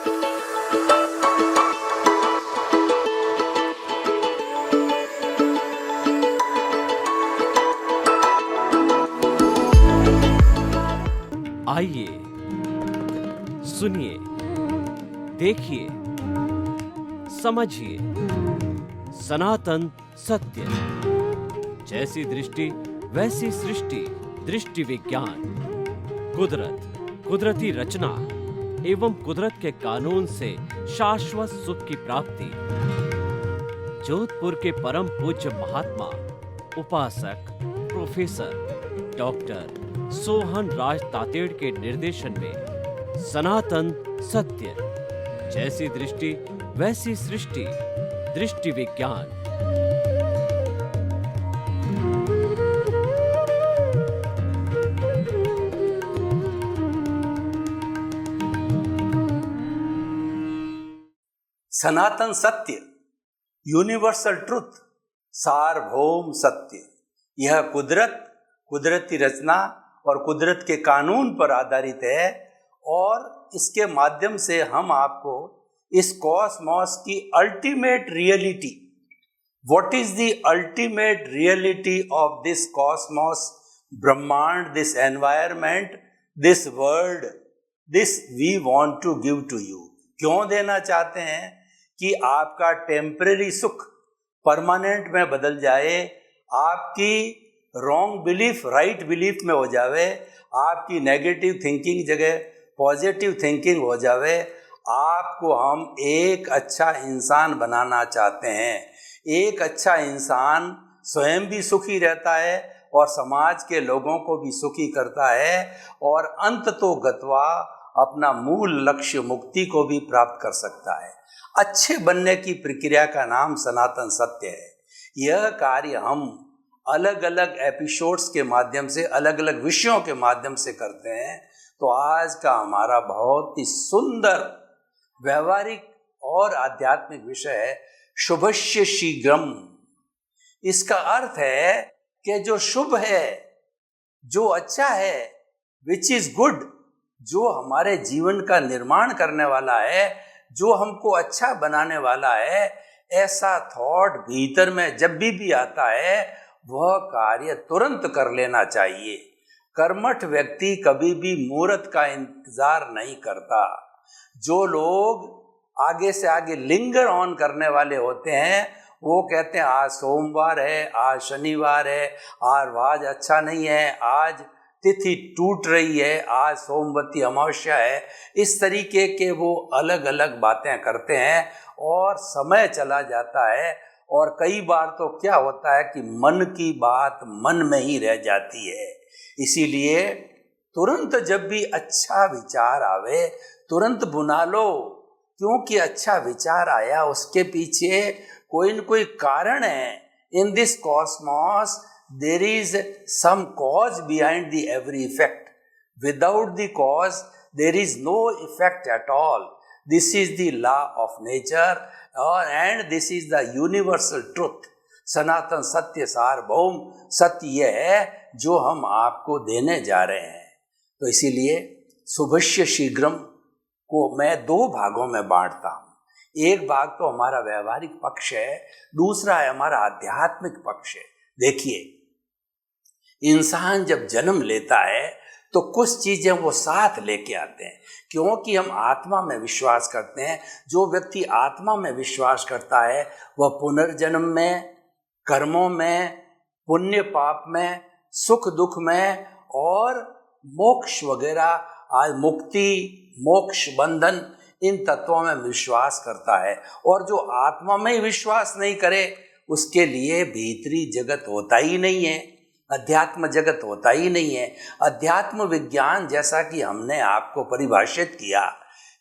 आइए, सुनिए, देखिए, समझिए सनातन सत्य। जैसी दृष्टि वैसी सृष्टि, दृष्टि विज्ञान। कुदरत, कुदरती रचना एवं कुदरत के कानून से शाश्वत सुख की प्राप्ति। जोधपुर के परम पूज्य महात्मा उपासक प्रोफेसर डॉक्टर सोहन राज तातेड़ के निर्देशन में सनातन सत्य। जैसी दृष्टि वैसी सृष्टि, दृष्टि विज्ञान। सनातन सत्य, यूनिवर्सल ट्रुथ, सार्वभौम सत्य। यह कुदरत, कुदरती रचना और कुदरत के कानून पर आधारित है और इसके माध्यम से हम आपको इस कॉस्मॉस की ultimate reality, what is the ultimate reality of this cosmos, ब्रह्मांड, this environment, this world, this we want to give to you. क्यों देना चाहते हैं? कि आपका टेम्परेरी सुख परमानेंट में बदल जाए, आपकी रॉन्ग बिलीफ राइट बिलीफ में हो जावे, आपकी नेगेटिव थिंकिंग जगह पॉजिटिव थिंकिंग हो जावे। आपको हम एक अच्छा इंसान बनाना चाहते हैं। एक अच्छा इंसान स्वयं भी सुखी रहता है और समाज के लोगों को भी सुखी करता है और अंत तो गत्वा अपना मूल लक्ष्य मुक्ति को भी प्राप्त कर सकता है। अच्छे बनने की प्रक्रिया का नाम सनातन सत्य है। यह कार्य हम अलग अलग एपिसोड्स के माध्यम से, अलग अलग विषयों के माध्यम से करते हैं। तो आज का हमारा बहुत ही सुंदर व्यवहारिक और आध्यात्मिक विषय है शुभस्य शीघ्रम। इसका अर्थ है कि जो शुभ है, जो अच्छा है, विच इज गुड, जो हमारे जीवन का निर्माण करने वाला है, जो हमको अच्छा बनाने वाला है, ऐसा थॉट भीतर में जब भी आता है वह कार्य तुरंत कर लेना चाहिए। कर्मठ व्यक्ति कभी भी मुहूर्त का इंतजार नहीं करता। जो लोग आगे से आगे लिंगर ऑन करने वाले होते हैं वो कहते हैं आज सोमवार है, आज शनिवार है, आज अच्छा नहीं है, आज तिथि टूट रही है, आज सोमवती अमावस्या है। इस तरीके के वो अलग अलग बातें करते हैं और समय चला जाता है और कई बार तो क्या होता है कि मन की बात मन में ही रह जाती है। इसीलिए तुरंत जब भी अच्छा विचार आवे तुरंत बुना लो, क्योंकि अच्छा विचार आया उसके पीछे कोई न कोई कारण है। In this cosmos there is some cause behind the every effect. Without the cause there is no effect at all. This is the law of nature and this is the universal truth. सनातन सत्य, सार्वभौम सत्य यह है जो हम आपको देने जा रहे हैं। तो इसीलिए शुभस्य शीघ्रम को मैं दो भागों में बांटता हूँ। एक भाग तो हमारा व्यवहारिक पक्ष है, दूसरा है हमारा आध्यात्मिक पक्ष है। देखिए, इंसान जब जन्म लेता है तो कुछ चीजें वो साथ लेके आते हैं, क्योंकि हम आत्मा में विश्वास करते हैं। जो व्यक्ति आत्मा में विश्वास करता है वह पुनर्जन्म में, कर्मों में, पुण्य पाप में, सुख दुख में और मोक्ष वगैरह, आज मुक्ति, मोक्ष, बंधन, इन तत्वों में विश्वास करता है। और जो आत्मा में विश्वास नहीं करे उसके लिए भीतरी जगत होता ही नहीं है, अध्यात्म जगत होता ही नहीं है। अध्यात्म विज्ञान, जैसा कि हमने आपको परिभाषित किया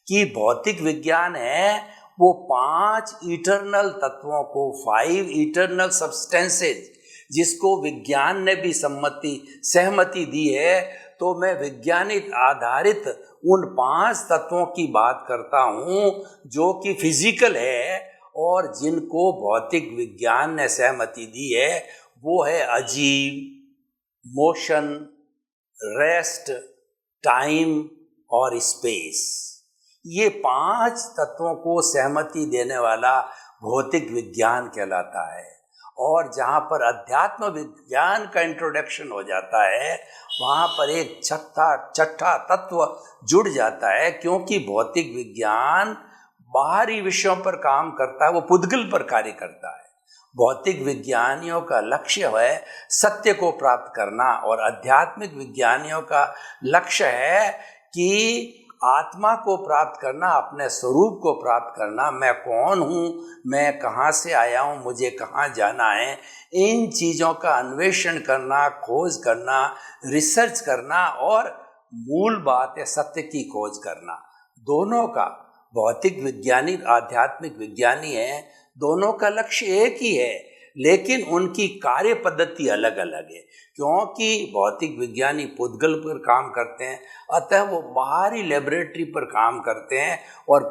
कि भौतिक विज्ञान है वो 5 इटर्नल तत्वों को, 5 इटर्नल सब्सटेंसेज, जिसको विज्ञान ने भी सहमति दी है। तो मैं वैज्ञानिक आधारित उन 5 तत्वों की बात करता हूँ जो कि फिजिकल है और जिनको भौतिक विज्ञान ने सहमति दी है। वो है अजीव, मोशन, रेस्ट, टाइम और स्पेस। ये 5 तत्वों को सहमति देने वाला भौतिक विज्ञान कहलाता है। और जहाँ पर अध्यात्म विज्ञान का इंट्रोडक्शन हो जाता है, वहाँ पर एक छठा तत्व जुड़ जाता है, क्योंकि भौतिक विज्ञान बाहरी विषयों पर काम करता है, वो पुद्गल पर कार्य करता है। भौतिक विज्ञानियों का लक्ष्य है सत्य को प्राप्त करना, और आध्यात्मिक विज्ञानियों का लक्ष्य है कि आत्मा को प्राप्त करना, अपने स्वरूप को प्राप्त करना। मैं कौन हूँ, मैं कहाँ से आया हूँ, मुझे कहाँ जाना है, इन चीज़ों का अन्वेषण करना, खोज करना, रिसर्च करना, और मूल बात है सत्य की खोज करना। दोनों का, भौतिक विज्ञानी आध्यात्मिक विज्ञानी है, दोनों का लक्ष्य एक ही है, लेकिन उनकी कार्य पद्धति अलग अलग है। क्योंकि भौतिक विज्ञानी पुद्गल पर काम करते हैं, अतः वो बाहरी लेबोरेटरी पर काम करते हैं, और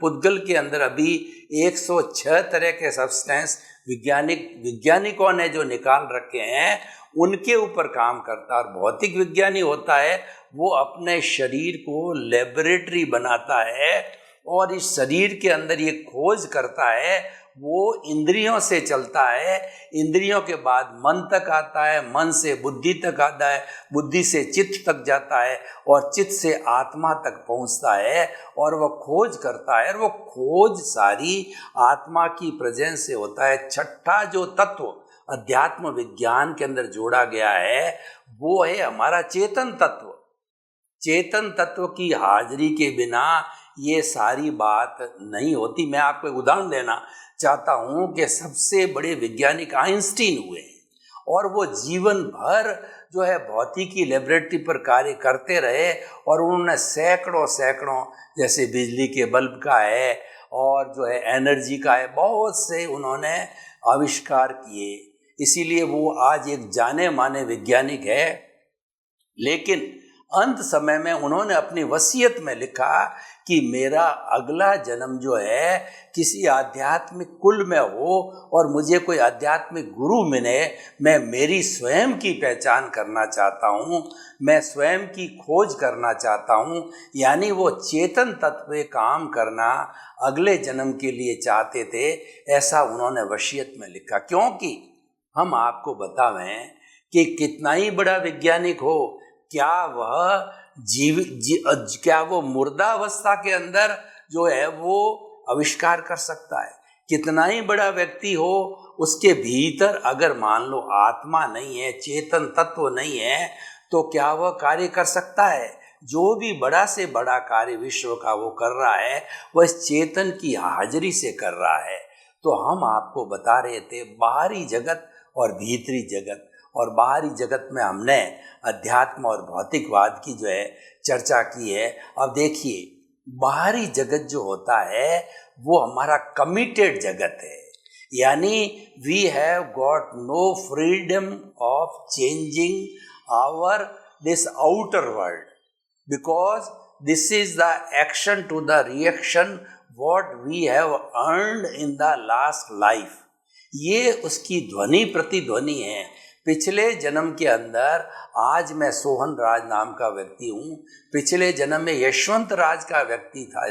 पुद्गल के अंदर अभी 106 तरह के सब्सटेंस वैज्ञानिकों ने जो निकाल रखे हैं उनके ऊपर काम करता है। और भौतिक विज्ञानी होता है वो अपने शरीर को लेबोरेटरी बनाता है, और इस शरीर के अंदर ये खोज करता है। वो इंद्रियों से चलता है, इंद्रियों के बाद मन तक आता है, मन से बुद्धि तक आता है, बुद्धि से चित्त तक जाता है, और चित्त से आत्मा तक पहुंचता है, और वह खोज करता है। और वो खोज सारी आत्मा की प्रेजेंस से होता है। छठा जो तत्व अध्यात्म विज्ञान के अंदर जोड़ा गया है वो है हमारा चेतन तत्व। चेतन तत्व की हाजिरी के बिना ये सारी बात नहीं होती। मैं आपको एक उदाहरण देना चाहता हूँ कि सबसे बड़े वैज्ञानिक आइंस्टीन हुए हैं, और वो जीवन भर जो है भौतिकी लेबोरेटरी पर कार्य करते रहे, और उन्होंने सैकड़ों जैसे बिजली के बल्ब का है और जो है एनर्जी का है, बहुत से उन्होंने आविष्कार किए। इसीलिए वो आज एक जाने माने वैज्ञानिक है। लेकिन अंत समय में उन्होंने अपनी वसीयत में लिखा कि मेरा अगला जन्म जो है किसी आध्यात्मिक कुल में हो, और मुझे कोई आध्यात्मिक गुरु मिले। मैं मेरी स्वयं की पहचान करना चाहता हूँ, मैं स्वयं की खोज करना चाहता हूँ। यानी वो चेतन तत्व पे काम करना अगले जन्म के लिए चाहते थे, ऐसा उन्होंने वसीयत में लिखा। क्योंकि हम आपको बतावें कि कितना ही बड़ा वैज्ञानिक हो, क्या वह क्या वो मुर्दावस्था के अंदर जो है वो आविष्कार कर सकता है? कितना ही बड़ा व्यक्ति हो, उसके भीतर अगर मान लो आत्मा नहीं है, चेतन तत्व नहीं है, तो क्या वह कार्य कर सकता है? जो भी बड़ा से बड़ा कार्य विश्व का वो कर रहा है, वह इस चेतन की हाजिरी से कर रहा है। तो हम आपको बता रहे थे बाहरी जगत और भीतरी जगत, और बाहरी जगत में हमने अध्यात्म और भौतिकवाद की जो है चर्चा की है। अब देखिए, बाहरी जगत जो होता है वो हमारा कमिटेड जगत है। यानी we have got no freedom of changing our this outer world, because this is the action to the reaction what we have earned in the last life. ये उसकी ध्वनि प्रतिध्वनि है। पिछले जन्म के अंदर आज मैं सोहन राज नाम का व्यक्ति हूँ, पिछले जन्म में यशवंत राज का व्यक्ति था,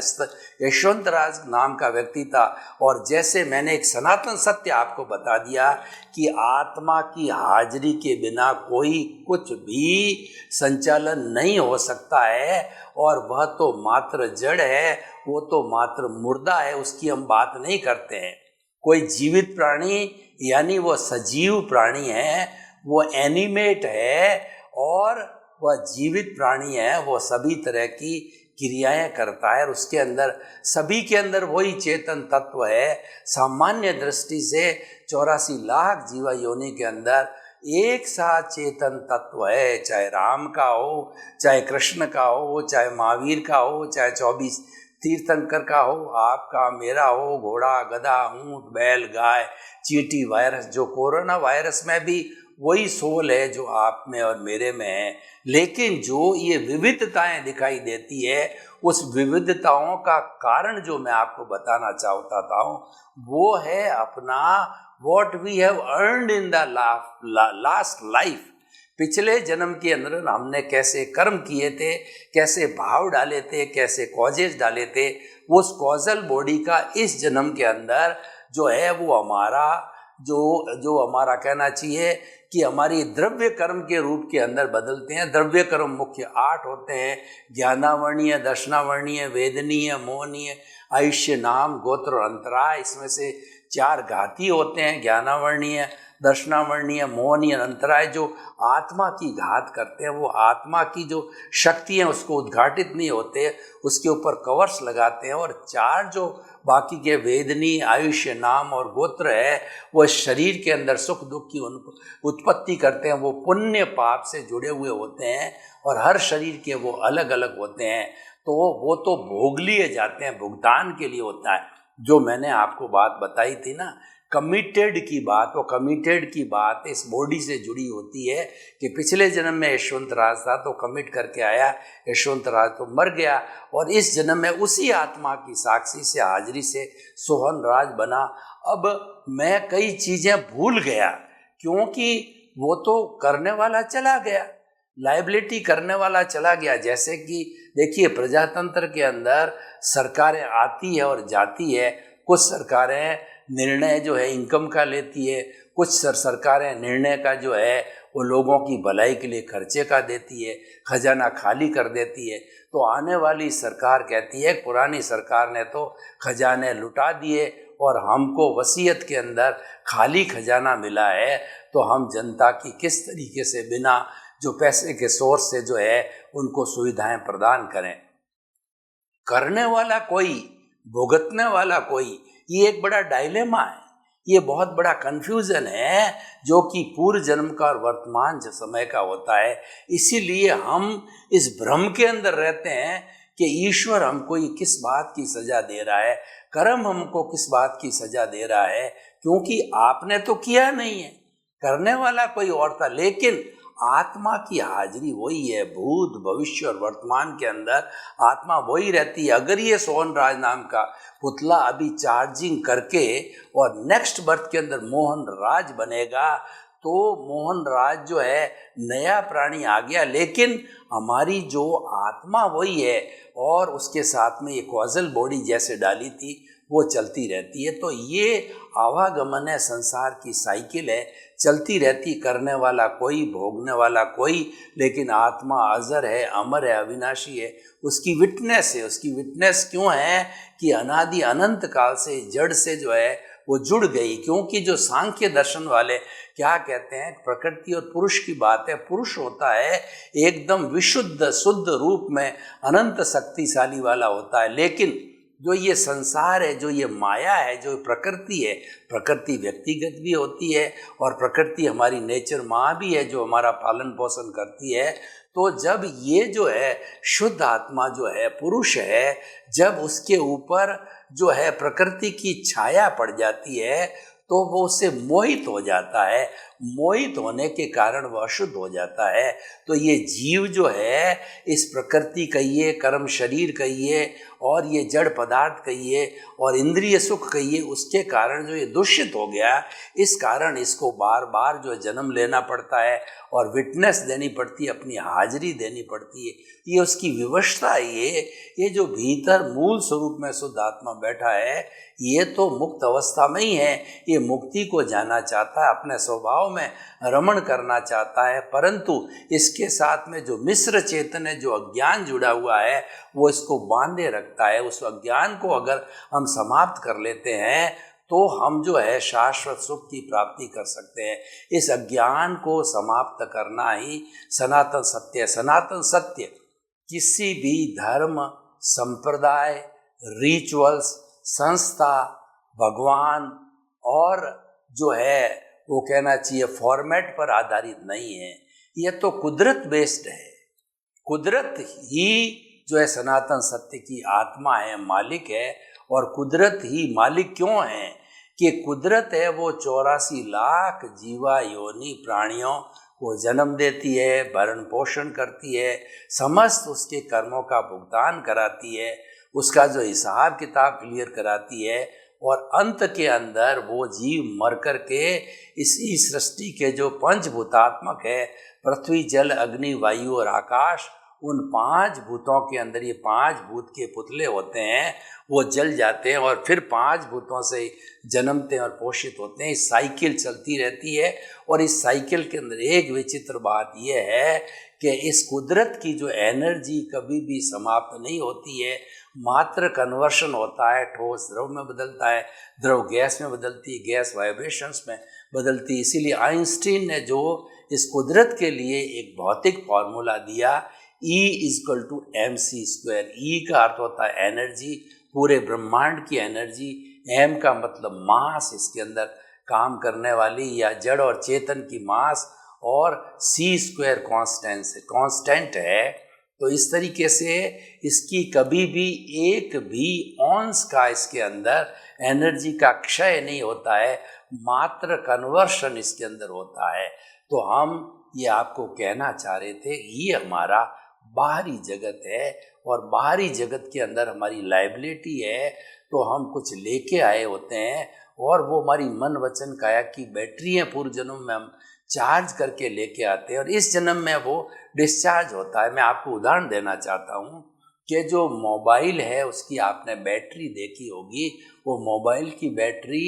यशवंत राज नाम का व्यक्ति था। और जैसे मैंने एक सनातन सत्य आपको बता दिया कि आत्मा की हाजिरी के बिना कोई कुछ भी संचालन नहीं हो सकता है, और वह तो मात्र जड़ है, वो तो मात्र मुर्दा है, उसकी हम बात नहीं करते हैं। कोई जीवित प्राणी यानी वो सजीव प्राणी है, वो एनिमेट है, और वह जीवित प्राणी है, वो सभी तरह की क्रियाएं करता है, और उसके अंदर सभी के अंदर वही चेतन तत्व है। सामान्य दृष्टि से 84 लाख जीवा योनि के अंदर एक सा चेतन तत्व है, चाहे राम का हो, चाहे कृष्ण का हो, चाहे महावीर का हो, चाहे 24 तीर्थंकर का हो, आपका मेरा हो, घोड़ा गधा ऊंट बैल गाय चींटी वायरस। जो कोरोना वायरस में भी वही सोल है जो आप में और मेरे में है। लेकिन जो ये विविधताएं दिखाई देती है, उस विविधताओं का कारण जो मैं आपको बताना चाहता हूँ वो है अपना what we have earned in the last life. पिछले जन्म के अंदर हमने कैसे कर्म किए थे, कैसे भाव डाले थे, कैसे कॉजेज डाले थे, उस कॉजल बॉडी का इस जन्म के अंदर जो है वो हमारा जो हमारा कहना चाहिए कि हमारी द्रव्य कर्म के रूप के अंदर बदलते हैं। द्रव्य कर्म मुख्य 8 होते हैं, ज्ञानावर्णीय, दर्शनावर्णीय, वेदनीय, मोहनीय, आयुष्य, नाम, गोत्र और अंतराय। इसमें से 4 घाती होते हैं, ज्ञानावर्णीय, दर्शनावर्णीय, मोहनीय, अंतराय, जो आत्मा की घात करते हैं। वो आत्मा की जो शक्ति है उसको उद्घाटित नहीं होते, उसके ऊपर कवर्स लगाते हैं। और 4 जो बाकी के वेदनी, आयुष्य, नाम और गोत्र है, वो शरीर के अंदर सुख दुख की उत्पत्ति करते हैं। वो पुण्य पाप से जुड़े हुए होते हैं और हर शरीर के वो अलग अलग होते हैं। तो वो तो भोग लिए जाते हैं, भुगतान के लिए होता है। जो मैंने आपको बात बताई थी ना, कमिटेड की बात, वो कमिटेड की बात इस बॉडी से जुड़ी होती है कि पिछले जन्म में यशवंत राज था तो कमिट करके आया, यशवंत राज तो मर गया और इस जन्म में उसी आत्मा की साक्षी से, हाजिरी से सोहन राज बना। अब मैं कई चीज़ें भूल गया क्योंकि वो तो करने वाला चला गया, लाइबिलिटी करने वाला चला गया। जैसे कि देखिए, प्रजातंत्र के अंदर सरकारें आती है और जाती है। कुछ सरकारें निर्णय जो है इनकम का लेती है, कुछ सरकारें निर्णय का जो है वो लोगों की भलाई के लिए खर्चे का देती है, खजाना खाली कर देती है। तो आने वाली सरकार कहती है, पुरानी सरकार ने तो खजाने लुटा दिए और हमको वसीयत के अंदर खाली खजाना मिला है, तो हम जनता की किस तरीके से बिना जो पैसे के सोर्स से जो है उनको सुविधाएं प्रदान करें। करने वाला कोई, भुगतने वाला कोई, ये एक बड़ा डायलेमा है, ये बहुत बड़ा कंफ्यूजन है जो कि पूर्व जन्म का और वर्तमान समय का होता है। इसीलिए हम इस भ्रम के अंदर रहते हैं कि ईश्वर हमको ये किस बात की सजा दे रहा है, कर्म हमको किस बात की सजा दे रहा है, क्योंकि आपने तो किया नहीं है, करने वाला कोई और था। लेकिन आत्मा की हाजिरी वही है, भूत भविष्य और वर्तमान के अंदर आत्मा वही रहती है। अगर ये सोहन राज नाम का पुतला अभी चार्जिंग करके और नेक्स्ट बर्थ के अंदर मोहन राज बनेगा, तो मोहन राज जो है नया प्राणी आ गया, लेकिन हमारी जो आत्मा वही है और उसके साथ में ये कॉजल बॉडी जैसे डाली थी वो चलती रहती है। तो ये आवागमन है, संसार की साइकिल है, चलती रहती, करने वाला कोई, भोगने वाला कोई, लेकिन आत्मा अजर है, अमर है, अविनाशी है। उसकी विटनेस है। उसकी विटनेस क्यों है कि अनादि अनंत काल से जड़ से जो है वो जुड़ गई। क्योंकि जो सांख्य दर्शन वाले क्या कहते हैं, प्रकृति और पुरुष की बात है। पुरुष होता है एकदम विशुद्ध शुद्ध रूप में अनंत शक्तिशाली वाला होता है, लेकिन जो ये संसार है, जो ये माया है, जो प्रकृति है, प्रकृति व्यक्तिगत भी होती है और प्रकृति हमारी नेचर माँ भी है जो हमारा पालन पोषण करती है। तो जब ये जो है शुद्ध आत्मा जो है पुरुष है, जब उसके ऊपर जो है प्रकृति की छाया पड़ जाती है तो वो उससे मोहित हो जाता है। मोहित होने के कारण वह अशुद्ध हो जाता है। तो ये जीव जो है इस प्रकृति कहिए, कर्म शरीर कहिए और ये जड़ पदार्थ कहिए और इंद्रिय सुख कहिए, उसके कारण जो ये दूषित हो गया, इस कारण इसको बार बार जो जन्म लेना पड़ता है और विटनेस देनी पड़ती है, अपनी हाजिरी देनी पड़ती है। ये उसकी विवशता है। ये जो भीतर मूल स्वरूप में शुद्ध आत्मा बैठा है, ये तो मुक्त अवस्था में ही है। ये मुक्ति को जाना चाहता है, अपने स्वभाव में रमण करना चाहता है, परंतु इसके साथ में जो मिश्र चेतन है, जो अज्ञान जुड़ा हुआ है, वो इसको बांधे रखता है। उस अज्ञान को अगर हम समाप्त कर लेते हैं तो हम जो है शाश्वत सुख की प्राप्ति कर सकते हैं। इस अज्ञान को समाप्त करना ही सनातन सत्य है। सनातन सत्य किसी भी धर्म, संप्रदाय, रिचुअल्स, संस्था, भगवान और जो है वो कहना चाहिए फॉर्मेट पर आधारित नहीं है। यह तो कुदरत बेस्ड है। कुदरत ही जो है सनातन सत्य की आत्मा है, मालिक है। और कुदरत ही मालिक क्यों है कि कुदरत है वो 84 लाख जीवा योनि प्राणियों को जन्म देती है, भरण पोषण करती है, समस्त उसके कर्मों का भुगतान कराती है, उसका जो हिसाब किताब क्लियर कराती है। और अंत के अंदर वो जीव मर कर के इसी सृष्टि के जो पंचभूतात्मक है, पृथ्वी जल अग्नि वायु और आकाश, उन 5 भूतों के अंदर ये 5 भूत के पुतले होते हैं, वो जल जाते हैं और फिर 5 भूतों से जन्मते हैं और पोषित होते हैं। इस साइकिल चलती रहती है। और इस साइकिल के अंदर एक विचित्र बात यह है कि इस कुदरत की जो एनर्जी कभी भी समाप्त नहीं होती है, मात्र कन्वर्शन होता है, ठोस द्रव में बदलता है, द्रव गैस में बदलती है, गैस वाइब्रेशंस में बदलती है। इसीलिए आइंस्टीन ने जो इस कुदरत के लिए एक भौतिक फॉर्मूला दिया, E=mc²। E का अर्थ होता है एनर्जी, पूरे ब्रह्मांड की एनर्जी। M का मतलब मास, इसके अंदर काम करने वाली या जड़ और चेतन की मास, और C² कांस्टेंट है। तो इस तरीके से इसकी कभी भी एक भी ऑन्स का इसके अंदर एनर्जी का क्षय नहीं होता है, मात्र कन्वर्शन इसके अंदर होता है। तो हम ये आपको कहना चाह रहे थे, ये हमारा बाहरी जगत है और बाहरी जगत के अंदर हमारी लाइबिलिटी है। तो हम कुछ लेके आए होते हैं और वो हमारी मन वचन काया की बैटरी है, पूर्व जन्म में हम चार्ज करके लेके आते हैं और इस जन्म में वो डिस्चार्ज होता है। मैं आपको उदाहरण देना चाहता हूँ कि जो मोबाइल है उसकी आपने बैटरी देखी होगी, वो मोबाइल की बैटरी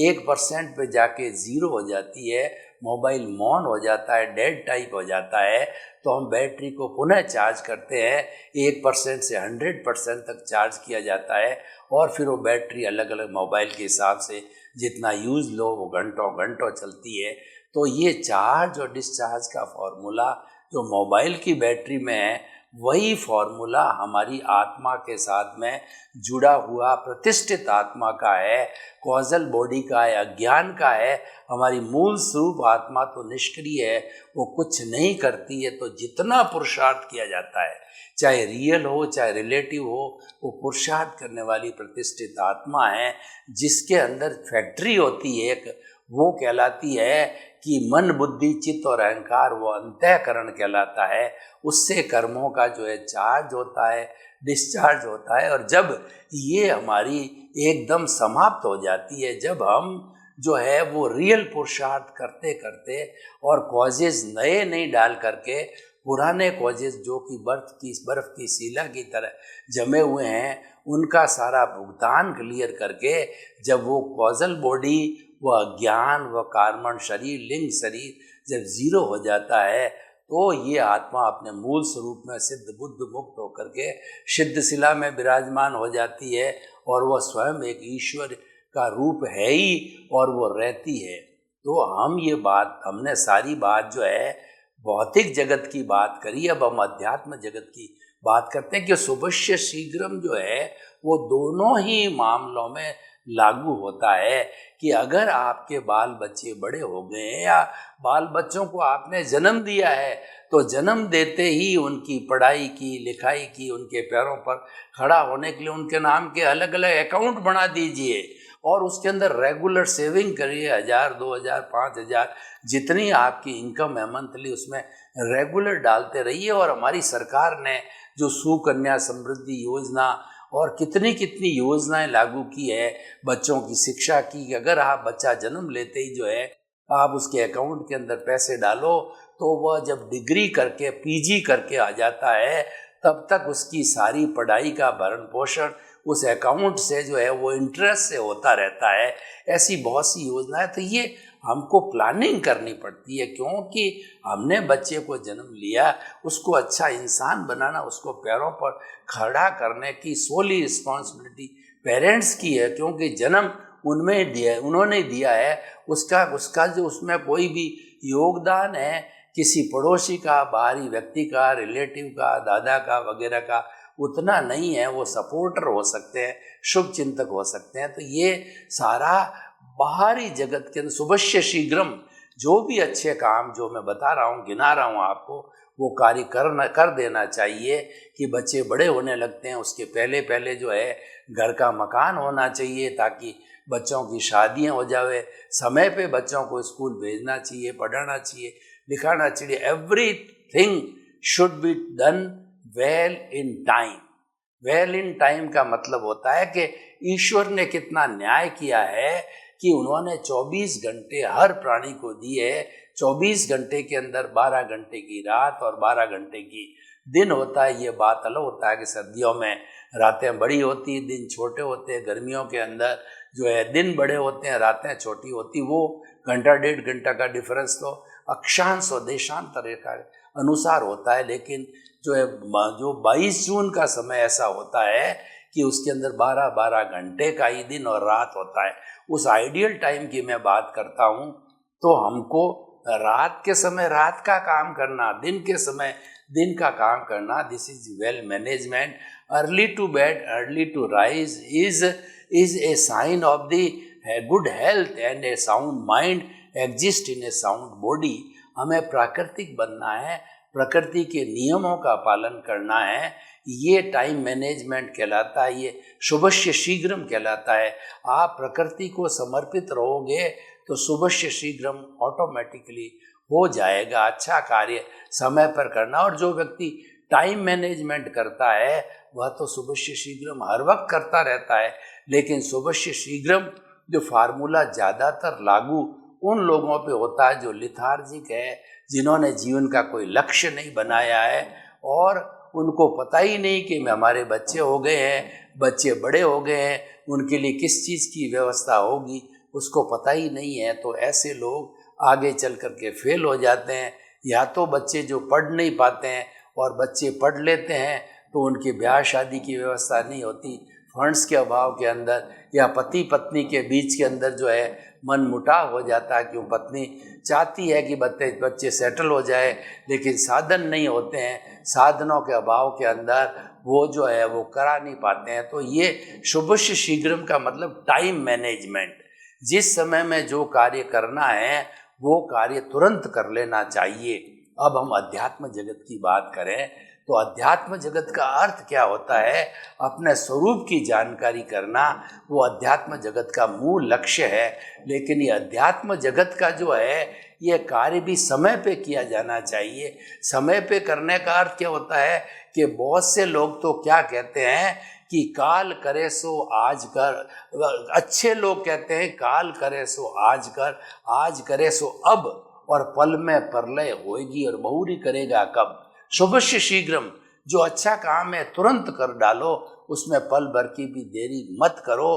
1% पे जाके 0 हो जाती है, मोबाइल मौन हो जाता है, डेड टाइप हो जाता है। तो हम बैटरी को पुनः चार्ज करते हैं, 1% से 100% तक चार्ज किया जाता है और फिर वो बैटरी अलग अलग मोबाइल के हिसाब से जितना यूज़ लो वो घंटों घंटों चलती है। तो ये चार्ज और डिस्चार्ज का फॉर्मूला जो मोबाइल की बैटरी में है, वही फॉर्मूला हमारी आत्मा के साथ में जुड़ा हुआ प्रतिष्ठित आत्मा का है, कॉजल बॉडी का है, अज्ञान का है। हमारी मूल स्वरूप आत्मा तो निष्क्रिय है, वो कुछ नहीं करती है। तो जितना पुरुषार्थ किया जाता है, चाहे रियल हो चाहे रिलेटिव हो, वो पुरुषार्थ करने वाली प्रतिष्ठित आत्मा है, जिसके अंदर फैक्ट्री होती है एक, वो कहलाती है कि मन बुद्धि चित्त और अहंकार, वो अंतःकरण कहलाता है। उससे कर्मों का जो है चार्ज होता है, डिस्चार्ज होता है। और जब ये हमारी एकदम समाप्त हो जाती है, जब हम जो है वो रियल पुरुषार्थ करते करते और कॉजेज नए नहीं डाल करके पुराने कॉजेज जो कि बर्फ की शिला की तरह जमे हुए हैं, उनका सारा भुगतान क्लियर करके जब वो कॉजल बॉडी, वह अज्ञान, वह कार्मण शरीर, लिंग शरीर जब 0 हो जाता है, तो ये आत्मा अपने मूल स्वरूप में सिद्ध बुद्ध मुक्त होकर के सिद्ध शिला में विराजमान हो जाती है और वह स्वयं एक ईश्वर का रूप है ही और वो रहती है। तो हम ये बात, हमने सारी बात जो है भौतिक जगत की बात करी, अब हम अध्यात्म जगत की बात करते हैं कि शुभस्य शीघ्रम जो है वो दोनों ही मामलों में लागू होता है। कि अगर आपके बाल बच्चे बड़े हो गए हैं या बाल बच्चों को आपने जन्म दिया है, तो जन्म देते ही उनकी पढ़ाई की, लिखाई की, उनके पैरों पर खड़ा होने के लिए उनके नाम के अलग अलग अकाउंट बना दीजिए और उसके अंदर रेगुलर सेविंग करिए, 1000, 2000, 5000 जितनी आपकी इनकम है मंथली, उसमें रेगुलर डालते रहिए। और हमारी सरकार ने जो सुकन्या समृद्धि योजना और कितनी कितनी योजनाएं लागू की है बच्चों की शिक्षा की, अगर आप बच्चा जन्म लेते ही जो है आप उसके अकाउंट के अंदर पैसे डालो, तो वह जब डिग्री करके पीजी करके आ जाता है, तब तक उसकी सारी पढ़ाई का भरण पोषण उस अकाउंट से जो है वो इंटरेस्ट से होता रहता है। ऐसी बहुत सी योजनाएं, तो ये हमको प्लानिंग करनी पड़ती है, क्योंकि हमने बच्चे को जन्म लिया, उसको अच्छा इंसान बनाना, उसको पैरों पर खड़ा करने की सोली रिस्पॉन्सिबिलिटी पेरेंट्स की है, क्योंकि जन्म उनमें दिया, उन्होंने दिया है। उसका जो उसमें कोई भी योगदान है किसी पड़ोसी का, बाहरी व्यक्ति का, रिलेटिव का, दादा का वगैरह का उतना नहीं है। वो सपोर्टर हो सकते हैं, शुभ चिंतक हो सकते हैं। तो ये सारा बाहरी जगत के अंदर शुभस्य शीघ्रम, जो भी अच्छे काम जो मैं बता रहा हूँ, गिना रहा हूँ आपको, वो कार्य कर देना चाहिए। कि बच्चे बड़े होने लगते हैं, उसके पहले पहले जो है घर का मकान होना चाहिए, ताकि बच्चों की शादियाँ हो जावे, समय पे बच्चों को स्कूल भेजना चाहिए, पढ़ाना चाहिए, लिखाना चाहिए। Everything should be done well in time. Well in time का मतलब होता है कि ईश्वर ने कितना न्याय किया है कि उन्होंने 24 घंटे हर प्राणी को दिए। 24 घंटे के अंदर 12 घंटे की रात और 12 घंटे की दिन होता है। ये बात अलग होता है कि सर्दियों में रातें बड़ी होती, दिन छोटे होते हैं। गर्मियों के अंदर जो है दिन बड़े होते हैं, रातें छोटी होती। वो घंटा 1.5 घंटा का डिफरेंस तो अक्षांश और देशांतर का अनुसार होता है। लेकिन जो 22 जून का समय ऐसा होता है कि उसके अंदर 12-12 घंटे का ही दिन और रात होता है। उस आइडियल टाइम की मैं बात करता हूँ। तो हमको रात के समय रात का काम करना, दिन के समय दिन का काम करना, this is well management. Early to bed early to rise is a sign of the good health and a sound mind exist in a sound body. हमें प्राकृतिक बनना है, प्रकृति के नियमों का पालन करना है। ये टाइम मैनेजमेंट कहलाता है, ये शुभस्य शीघ्रम कहलाता है। आप प्रकृति को समर्पित रहोगे तो शुभस्य शीघ्रम ऑटोमेटिकली हो जाएगा। अच्छा कार्य समय पर करना। और जो व्यक्ति टाइम मैनेजमेंट करता है वह तो शुभस्य शीघ्रम हर वक्त करता रहता है। लेकिन शुभस्य शीघ्रम जो फार्मूला ज़्यादातर लागू उन लोगों पे होता है जो लिथार्जिक है, जिन्होंने जीवन का कोई लक्ष्य नहीं बनाया है और उनको पता ही नहीं कि हमारे बच्चे हो गए हैं, बच्चे बड़े हो गए हैं, उनके लिए किस चीज़ की व्यवस्था होगी उसको पता ही नहीं है। तो ऐसे लोग आगे चल कर के फेल हो जाते हैं। या तो बच्चे जो पढ़ नहीं पाते हैं और बच्चे पढ़ लेते हैं तो उनकी ब्याह शादी की व्यवस्था नहीं होती, फंड्स के अभाव के अंदर, या पति पत्नी के बीच के अंदर जो है मन मुटाव हो जाता है। क्यों पत्नी चाहती है कि बच्चे सेटल हो जाए लेकिन साधन नहीं होते हैं, साधनों के अभाव के अंदर वो जो है वो करा नहीं पाते हैं। तो ये शुभस्य शीघ्रम का मतलब टाइम मैनेजमेंट। जिस समय में जो कार्य करना है वो कार्य तुरंत कर लेना चाहिए। अब हम अध्यात्म जगत की बात करें तो अध्यात्म जगत का अर्थ क्या होता है? अपने स्वरूप की जानकारी करना, वो अध्यात्म जगत का मूल लक्ष्य है। लेकिन ये अध्यात्म जगत का जो है ये कार्य भी समय पे किया जाना चाहिए। समय पे करने का अर्थ क्या होता है कि बहुत से लोग तो क्या कहते हैं कि काल करे सो आज कर। अच्छे लोग कहते हैं काल करे सो आज कर, आज करे सो अब, और पल में प्रलय होएगी और बहुरी करेगा कब। शुभस्य शीघ्रम, जो अच्छा काम है तुरंत कर डालो, उसमें पल भर की भी देरी मत करो।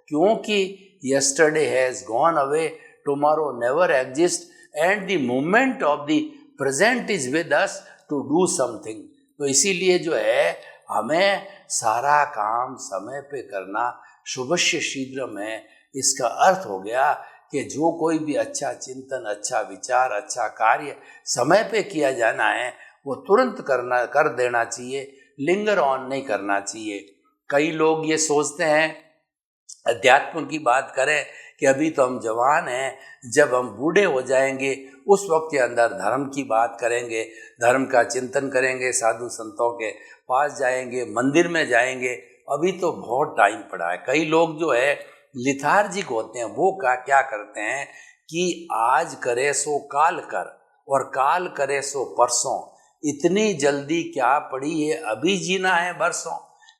क्योंकि yesterday has gone away, tomorrow never exists and the moment of the present is with us to do something। तो इसीलिए जो है हमें सारा काम समय पे करना शुभस्य शीघ्रम है। इसका अर्थ हो गया कि जो कोई भी अच्छा चिंतन, अच्छा विचार, अच्छा कार्य समय पे किया जाना है वो तुरंत कर देना चाहिए, लिंगर ऑन नहीं करना चाहिए। कई लोग ये सोचते हैं, अध्यात्म की बात करें कि अभी तो हम जवान हैं, जब हम बूढ़े हो जाएंगे उस वक्त के अंदर धर्म की बात करेंगे, धर्म का चिंतन करेंगे, साधु संतों के पास जाएंगे, मंदिर में जाएंगे। अभी तो बहुत टाइम पड़ा है। कई लोग जो है लिथार्जिक होते हैं, वो क्या करते हैं कि आज करे सो काल कर और काल करे सो परसों। इतनी जल्दी क्या पड़ी है, अभी जीना है बरसों,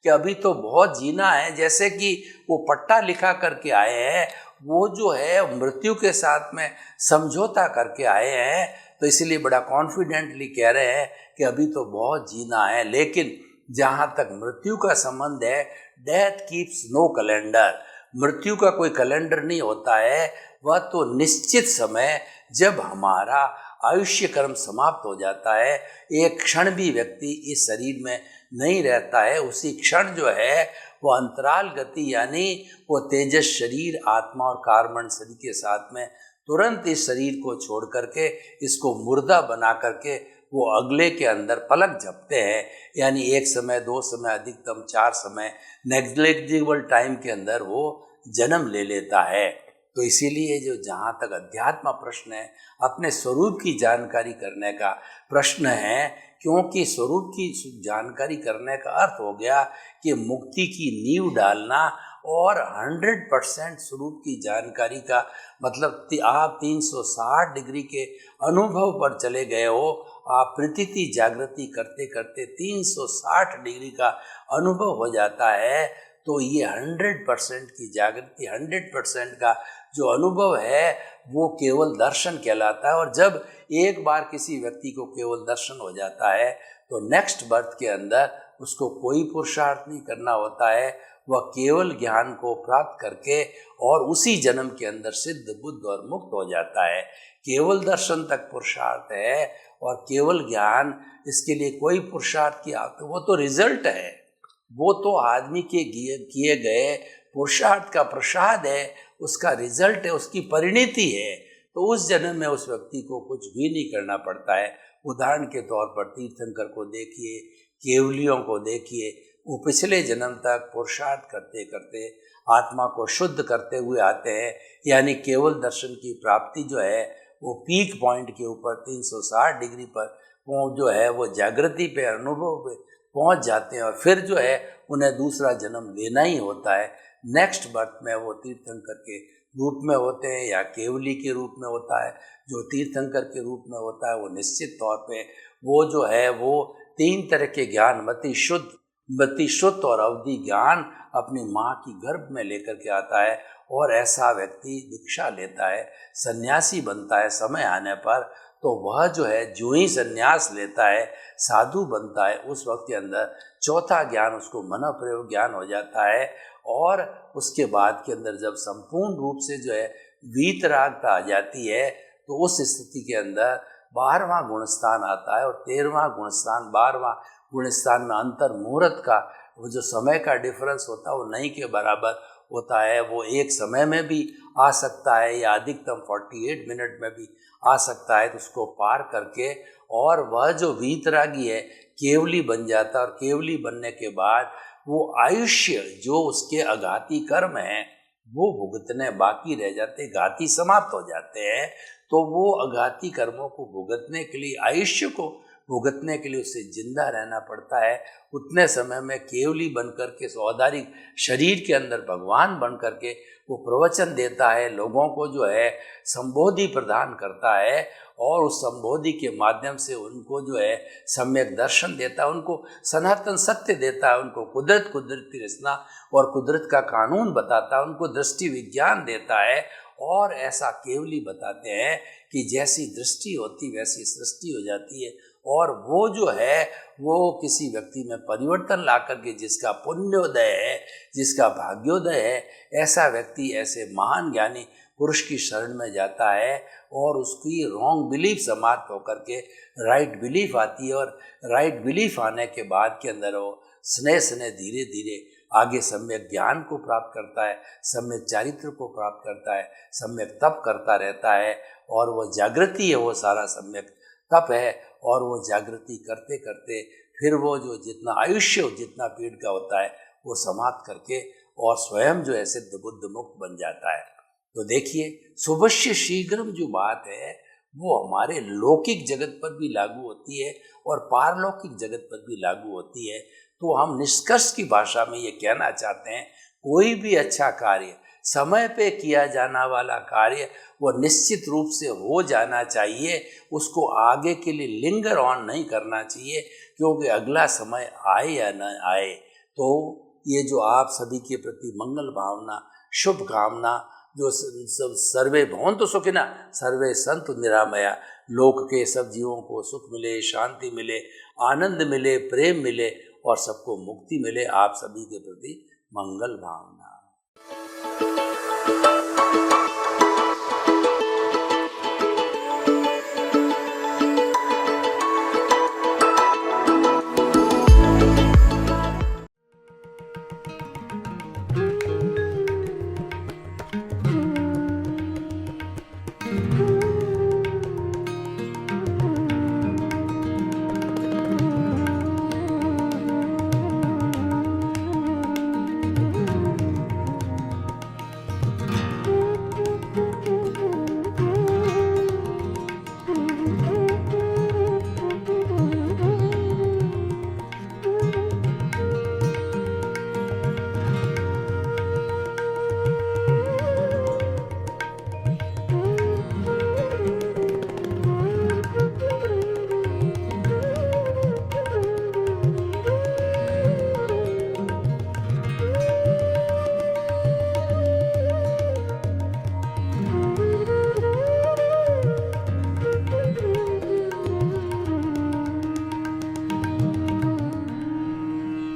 कि अभी तो बहुत जीना है। जैसे कि वो पट्टा लिखा करके आए हैं, वो जो है मृत्यु के साथ में समझौता करके आए हैं। तो इसलिए बड़ा कॉन्फिडेंटली कह रहे हैं कि अभी तो बहुत जीना है। लेकिन जहाँ तक मृत्यु का संबंध है, डेथ कीप्स नो कैलेंडर, मृत्यु का कोई कैलेंडर नहीं होता है। वह तो निश्चित समय जब हमारा आयुष्य कर्म समाप्त हो जाता है, एक क्षण भी व्यक्ति इस शरीर में नहीं रहता है, उसी क्षण जो है वो अंतराल गति यानी वो तेजस शरीर, आत्मा और कार्बन शरीर के साथ में तुरंत इस शरीर को छोड़ करके इसको मुर्दा बना करके वो अगले के अंदर पलक झपते हैं। यानी एक समय, 2 समय, अधिकतम 4 समय नेग्लिजिबल टाइम के अंदर वो जन्म ले लेता है। तो इसीलिए जो जहाँ तक अध्यात्म प्रश्न है, अपने स्वरूप की जानकारी करने का प्रश्न है। क्योंकि स्वरूप की जानकारी करने का अर्थ हो गया कि मुक्ति की नींव डालना और 100% स्वरूप की जानकारी का मतलब आप 360 डिग्री के अनुभव पर चले गए हो। आप प्रतीति जागृति करते करते 360 डिग्री का अनुभव हो जाता है। तो ये 100% की जागृति, 100% का जो अनुभव है वो केवल दर्शन कहलाता है। और जब एक बार किसी व्यक्ति को केवल दर्शन हो जाता है तो नेक्स्ट बर्थ के अंदर उसको कोई पुरुषार्थ नहीं करना होता है। वह केवल ज्ञान को प्राप्त करके और उसी जन्म के अंदर सिद्ध बुद्ध और मुक्त हो जाता है। केवल दर्शन तक पुरुषार्थ है और केवल ज्ञान, इसके लिए कोई पुरुषार्थ की तो वो तो रिजल्ट है, वो तो आदमी के किए गए पुरुषार्थ का प्रसाद है, उसका रिजल्ट है, उसकी परिणति है। तो उस जन्म में उस व्यक्ति को कुछ भी नहीं करना पड़ता है। उदाहरण के तौर पर तीर्थंकर को देखिए, केवलियों को देखिए, वो पिछले जन्म तक पुरुषार्थ करते करते आत्मा को शुद्ध करते हुए आते हैं। यानी केवल दर्शन की प्राप्ति जो है वो पीक पॉइंट के ऊपर 360 डिग्री पर जो है वो जागृति पे, अनुभव पे पहुंच जाते हैं। और फिर जो है उन्हें दूसरा जन्म लेना ही होता है। नेक्स्ट बर्थ में वो तीर्थंकर के रूप में होते हैं या केवली के रूप में होता है। जो तीर्थंकर के रूप में होता है वो निश्चित तौर पे वो जो है वो 3 तरह के ज्ञान, मति शुद्ध और अवधि ज्ञान अपनी माँ की गर्भ में लेकर के आता है। और ऐसा व्यक्ति दीक्षा लेता है, सन्यासी बनता है समय आने पर, तो वह जो है जो ही सन्यास लेता है, साधु बनता है, उस वक्त के अंदर चौथा ज्ञान उसको मन प्रयोग ज्ञान हो जाता है। और उसके बाद के अंदर जब संपूर्ण रूप से जो है वीतरागता आ जाती है तो उस स्थिति के अंदर 12वां गुणस्थान आता है। और 13वां गुणस्थान 12वां गुणस्थान में अंतर मुहूर्त का वो जो समय का डिफरेंस होता है वो नहीं के बराबर होता है। वो एक समय में भी आ सकता है या अधिकतम 48 मिनट में भी आ सकता है। तो उसको पार करके और वह जो वीतरागी है केवली बन जाता है। और केवली बनने के बाद वो आयुष्य जो उसके अघाती कर्म हैं वो भुगतने बाकी रह जाते, घाती समाप्त हो जाते हैं। तो वो अघाती कर्मों को भुगतने के लिए, आयुष्य को भुगतने के लिए उसे जिंदा रहना पड़ता है। उतने समय में केवली बनकर के स्वाधारिक शरीर के अंदर भगवान बन करके वो प्रवचन देता है, लोगों को जो है संबोधि प्रदान करता है और उस संबोधि के माध्यम से उनको जो है सम्यक दर्शन देता है, उनको सनातन सत्य देता है, उनको कुदरती रचना और कुदरत का कानून बताता है, उनको दृष्टि विज्ञान देता है। और ऐसा केवली बताते हैं कि जैसी दृष्टि होती वैसी सृष्टि हो जाती है। और वो जो है वो किसी व्यक्ति में परिवर्तन ला करके, जिसका पुण्योदय है, जिसका भाग्योदय है, ऐसा व्यक्ति ऐसे महान ज्ञानी पुरुष की शरण में जाता है और उसकी रॉन्ग बिलीफ समाप्त होकर के राइट बिलीफ आती है। और राइट बिलीफ आने के बाद के अंदर वो स्नेह धीरे धीरे आगे सम्यक ज्ञान को प्राप्त करता है, सम्यक चारित्र को प्राप्त करता है, सम्यक तप करता रहता है। और वो जागृति है, वो सारा सम्यक तप है। और वो जागृति करते करते फिर वो जो जितना आयुष्य, जितना पीड़ का होता है वो समाप्त करके और स्वयं जो है सिद्ध बुद्ध मुक्त बन जाता है। तो देखिए, शुभस्य शीघ्रम जो बात है वो हमारे लौकिक जगत पर भी लागू होती है और पारलौकिक जगत पर भी लागू होती है। तो हम निष्कर्ष की भाषा में ये कहना चाहते हैं, कोई भी अच्छा कार्य, समय पे किया जाना वाला कार्य वो निश्चित रूप से हो जाना चाहिए। उसको आगे के लिए लिंगर ऑन नहीं करना चाहिए, क्योंकि अगला समय आए या न आए। तो ये जो आप सभी के प्रति मंगल भावना, शुभ कामना, जो सब सर्वे भवन्तु सुखिनः सर्वे सन्तु निरामया, लोक के सब जीवों को सुख मिले, शांति मिले, आनंद मिले, प्रेम मिले और सबको मुक्ति मिले, आप सभी के प्रति मंगल भावना।